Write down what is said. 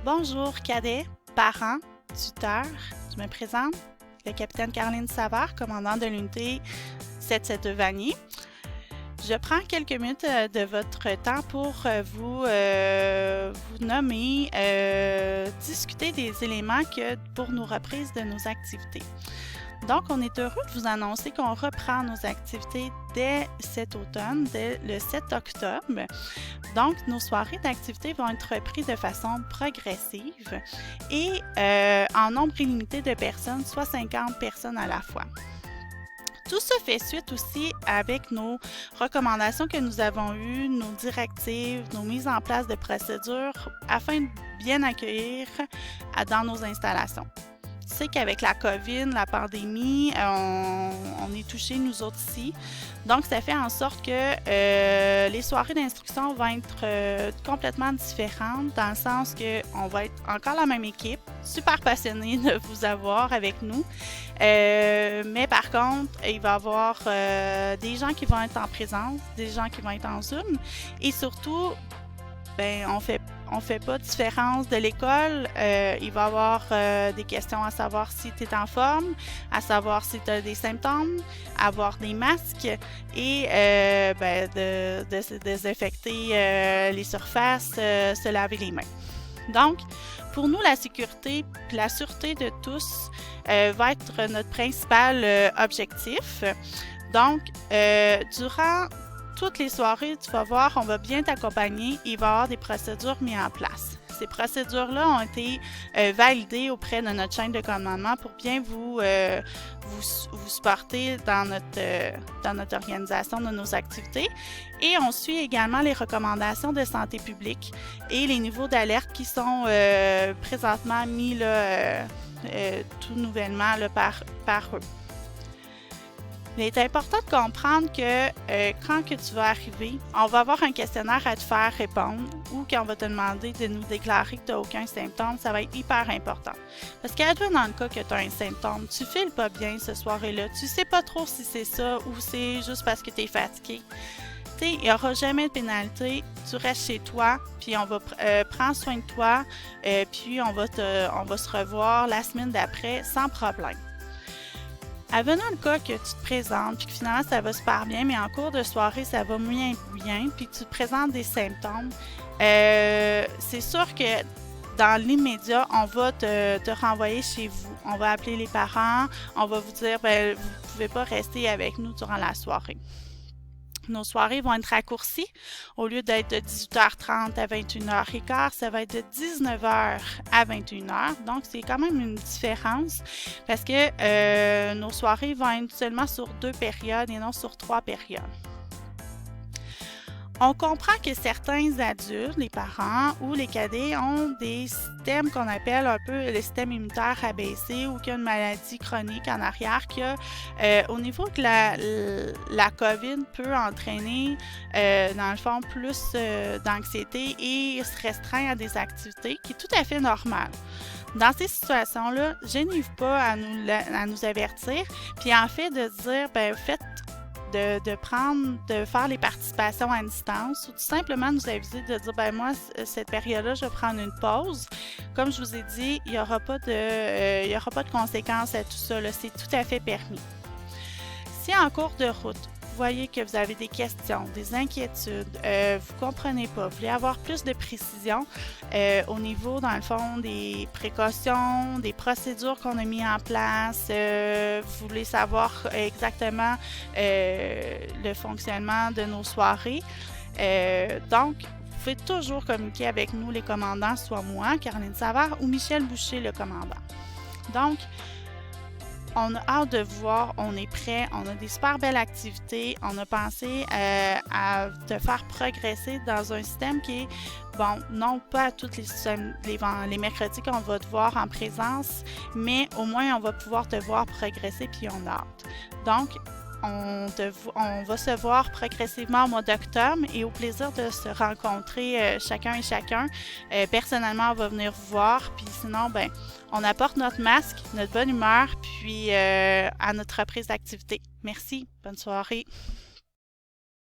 Bonjour cadets, parents, tuteurs. Je me présente, le capitaine Caroline Savard, commandant de l'unité 772 Vanier. Je prends quelques minutes de votre temps pour vous nommer, discuter des éléments pour nos reprises de nos activités. Donc, on est heureux de vous annoncer qu'on reprend nos activités dès cet automne, dès le 7 octobre. Donc, nos soirées d'activités vont être reprises de façon progressive et en nombre illimité de personnes, soit 50 personnes à la fois. Tout ça fait suite aussi avec nos recommandations que nous avons eues, nos directives, nos mises en place de procédures afin de bien accueillir dans nos installations. Tu sais qu'avec la COVID, la pandémie, on est touchés nous autres ici. Donc, ça fait en sorte que les soirées d'instruction vont être complètement différentes dans le sens qu'on va être encore la même équipe, super passionnée de vous avoir avec nous. Mais par contre, il va y avoir des gens qui vont être en présence, des gens qui vont être en Zoom et surtout, on fait pas de différence de l'école. Il va y avoir des questions à savoir si tu es en forme, à savoir si tu as des symptômes, avoir des masques et de se désinfecter les surfaces, se laver les mains. Donc, pour nous, la sécurité et la sûreté de tous va être notre principal objectif. Donc, durant toutes les soirées, tu vas voir, on va bien t'accompagner et il va y avoir des procédures mises en place. Ces procédures-là ont été validées auprès de notre chaîne de commandement pour bien vous supporter dans notre organisation de nos activités. Et on suit également les recommandations de santé publique et les niveaux d'alerte qui sont présentement mis là, tout nouvellement là, par eux. Il est important de comprendre que quand que tu vas arriver, on va avoir un questionnaire à te faire répondre ou qu'on va te demander de nous déclarer que tu n'as aucun symptôme, ça va être hyper important. Parce qu'à toi, dans le cas que tu as un symptôme, tu files pas bien ce soir-là, tu sais pas trop si c'est ça ou c'est juste parce que tu es fatigué. Il n'y aura jamais de pénalité, tu restes chez toi, puis on va prendre soin de toi, puis on va se revoir la semaine d'après sans problème. Advenant le cas que tu te présentes, puis que finalement ça va super bien, mais en cours de soirée ça va moins bien, puis que tu te présentes des symptômes, c'est sûr que dans l'immédiat, on va te renvoyer chez vous. On va appeler les parents, on va vous dire, vous ne pouvez pas rester avec nous durant la soirée. Nos soirées vont être raccourcies. Au lieu d'être de 18h30 à 21h15, ça va être de 19h à 21h. Donc, c'est quand même une différence parce que nos soirées vont être seulement sur 2 périodes et non sur 3 périodes. On comprend que certains adultes, les parents ou les cadets ont des systèmes qu'on appelle un peu le système immunitaire abaissé ou qu'il y a une maladie chronique en arrière au niveau que la COVID peut entraîner dans le fond plus d'anxiété et se restreindre à des activités qui est tout à fait normal. Dans ces situations-là, gênez-vous pas à nous avertir, puis en fait de dire, faites de faire les participations à distance ou tout simplement nous aviser de dire moi cette période-là je vais prendre une pause. Comme je vous ai dit, il n'y aura pas de conséquences à tout ça, c'est tout à fait permis. Si en cours de route vous voyez que vous avez des questions, des inquiétudes, vous ne comprenez pas, vous voulez avoir plus de précision au niveau, dans le fond, des précautions, des procédures qu'on a mis en place, vous voulez savoir exactement le fonctionnement de nos soirées. Donc, vous pouvez toujours communiquer avec nous, les commandants, soit moi, Caroline Savard, ou Michel Boucher, le commandant. Donc, on a hâte de vous voir, on est prêt, on a des super belles activités, on a pensé à te faire progresser dans un système qui est, non pas tous les mercredis qu'on va te voir en présence, mais au moins on va pouvoir te voir progresser puis on a hâte. Donc, on va se voir progressivement au mois d'octobre et au plaisir de se rencontrer chacun et chacun. Personnellement, on va venir vous voir, puis sinon, on apporte notre masque, notre bonne humeur, puis à notre reprise d'activité. Merci, bonne soirée.